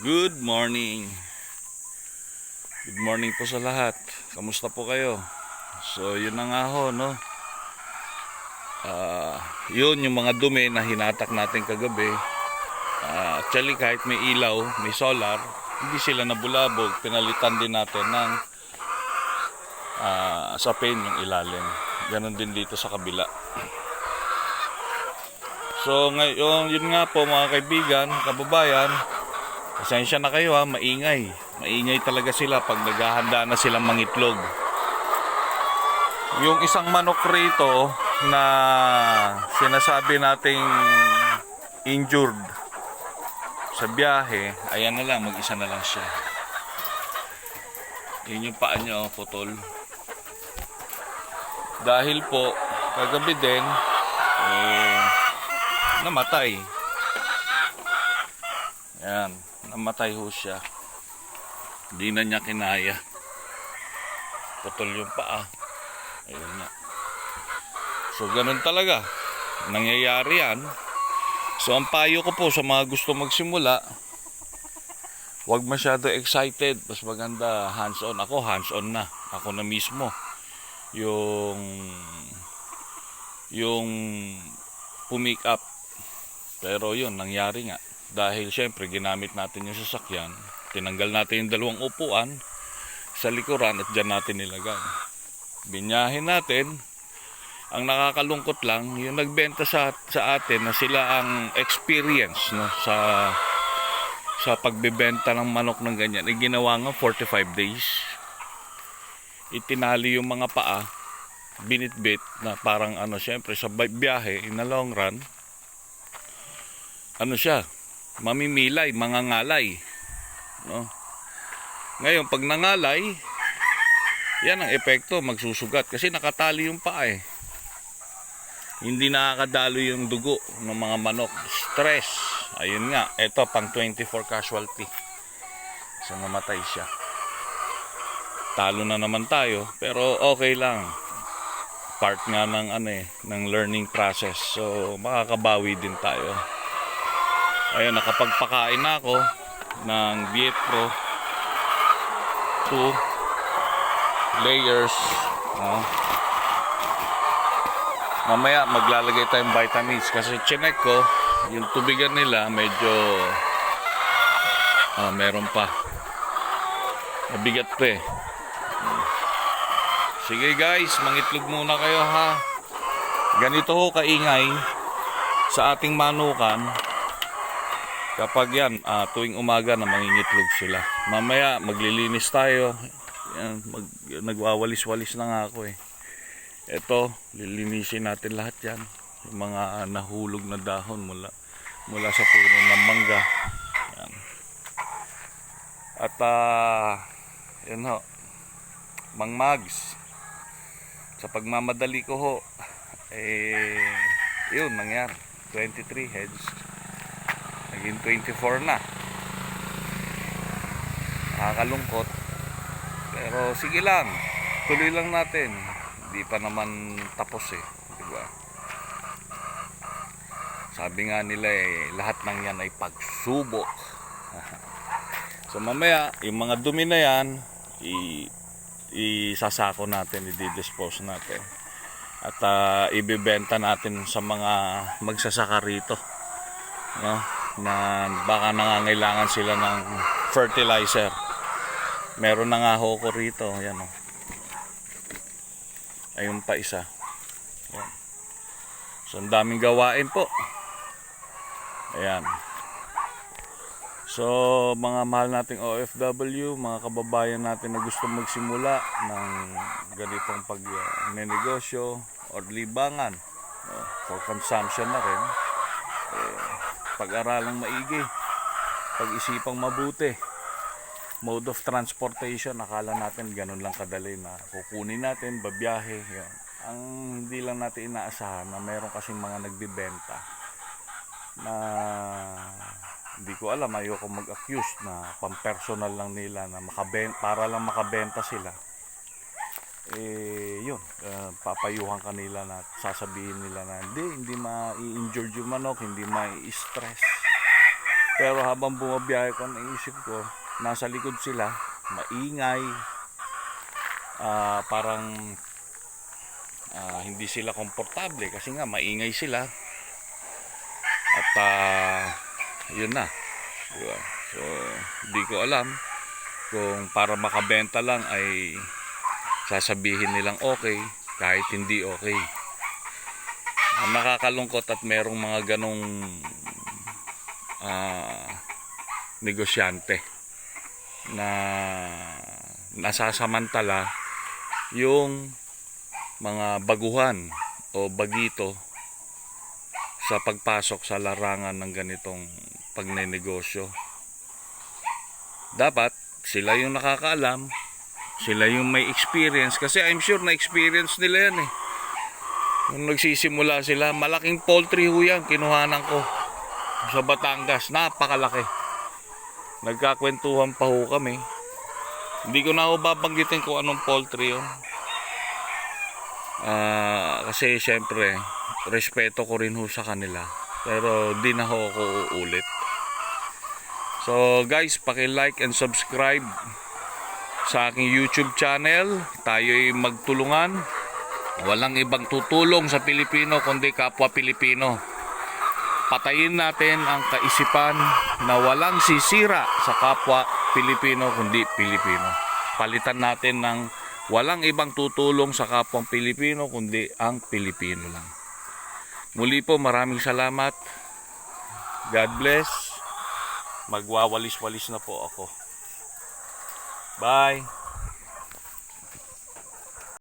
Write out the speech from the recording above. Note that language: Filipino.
Good morning. Good morning po sa lahat. Kamusta po kayo? So, yun na nga ho, no? Yun yung mga dumi na hinatak natin kagabi. Actually, kahit may ilaw, may solar, hindi sila nabulabog. Pinalitan din natin ng sapin yung ilalim. Ganon din dito sa kabila. So, ngayon, yun nga po mga kaibigan, kababayan, pasensya na kayo ha, maingay. Maingay talaga sila pag naghahanda na silang mangitlog. Yung isang manok rito na sinasabi nating injured sa biyahe, ayan na lang, mag-isa na lang siya. Yun yung paa niya, putol. Dahil po, kagabi din, namatay. Ayan, namatay ho siya. Hindi na niya kinaya. Putol yung paa. Ayun na. So, ganun talaga. Nangyayari yan. So, ang payo ko po sa mga gusto magsimula, huwag masyado excited. Mas maganda hands-on. Ako, hands-on na. Ako na mismo. Yung pumick up. Pero yun, nangyari nga. Dahil syempre, ginamit natin yung sasakyan. Tinanggal natin yung dalawang upuan sa likuran at dyan natin nilagay. Binyahin natin. Ang nakakalungkot lang, yung nagbenta sa atin na sila ang experience, no, sa pagbebenta ng manok ng ganyan. Ginawa nga 45 days. Itinali yung mga paa, binitbit na parang syempre sa biyahe in the long run, siya, mamimilay, mangangalay, no? Ngayon pag nangalay, yan ang epekto, magsusugat kasi nakatali yung paa eh. Hindi nakakadalo yung dugo ng mga manok. Stress. Ayun nga, ito pang 24 casualty. So namatay siya. Talo na naman tayo, pero okay lang. Part nga ng ng learning process. So makakabawi din tayo. Ayun, nakapagpakain na ako ng Vietpro 2 layers. Mamaya maglalagay tayong vitamins kasi chinek ko yung tubigan nila medyo meron pa. Mabigat pa eh. Sige guys, mangitlog muna kayo ha. Ganito ho kaingay sa ating manukan. Kapag yan, tuwing umaga na mangingitlog sila. Mamaya maglilinis tayo. Yan, nagwawalis-walis na nga ako eh. Ito, lilinisin natin lahat yan. Yung mga nahulog na dahon mula sa puno ng mangga. Yan. At yun ho, Mang Mags, sa pagmamadali ko ho, yun nangyari. 23 heads. Naging 24 na. Nakakalungkot. Pero sige lang, tuloy lang natin. Hindi pa naman tapos eh, di ba? Sabi nga nila lahat ng yan ay pagsubok. So mamaya, yung mga dumi na yan, isasako natin, i-dispose natin. At ibibenta natin sa mga magsasaka rito, no? Na baka nangangailangan sila ng fertilizer. Meron na nga ho ko rito, yan o. Ayun pa isa. Ayan. So ang daming gawain po. Ayan. So mga mahal nating OFW, mga kababayan natin na gusto magsimula ng ganitong pagnenegosyo or libangan, for consumption na rin, pag-aralang maigi, pag-isipang mabuti. Mode of transportation, akala natin ganun lang kadali na kukunin natin, babiyahe, yun. Ang hindi lang natin inaasahan na meron kasing mga nagbibenta na hindi ko alam, ayoko mag-accuse na pampersonal lang nila na para lang makabenta sila. Yun, papayuhan kanila na sasabihin nila na hindi ma-injure yung manok, hindi ma-stress. Pero habang bumabiyahe ko, naisip ko, nasa likod sila, maingay, parang hindi sila komportable kasi nga maingay sila. At yun na. Diba? So, hindi ko alam kung para makabenta lang ay sasabihin nilang okay kahit hindi okay. Nakakalungkot at merong mga ganong negosyante na nasasamantala yung mga baguhan o bagito sa pagpasok sa larangan ng ganitong pagnenegosyo. Dapat sila yung nakakaalam, sila yung may experience, kasi I'm sure na experience nila yan eh. Nung nagsisimula sila, malaking poultry ho yan, kinuhanan ko sa Batangas, napakalaki. Nagkakwentuhan pa ho kami. Hindi ko na ho babanggitin kung anong poultry yun. Kasi syempre respeto ko rin ho sa kanila, pero di na ho ako uulit. So guys, paki-like and subscribe sa aking YouTube channel. Tayo'y magtulungan. Walang ibang tutulong sa Pilipino kundi kapwa Pilipino. Patayin natin ang kaisipan na walang sisira sa kapwa Pilipino kundi Pilipino. Palitan natin ng walang ibang tutulong sa kapwang Pilipino kundi ang Pilipino lang. Muli po, maraming salamat. God bless. Magwawalis-walis na po ako. Bye.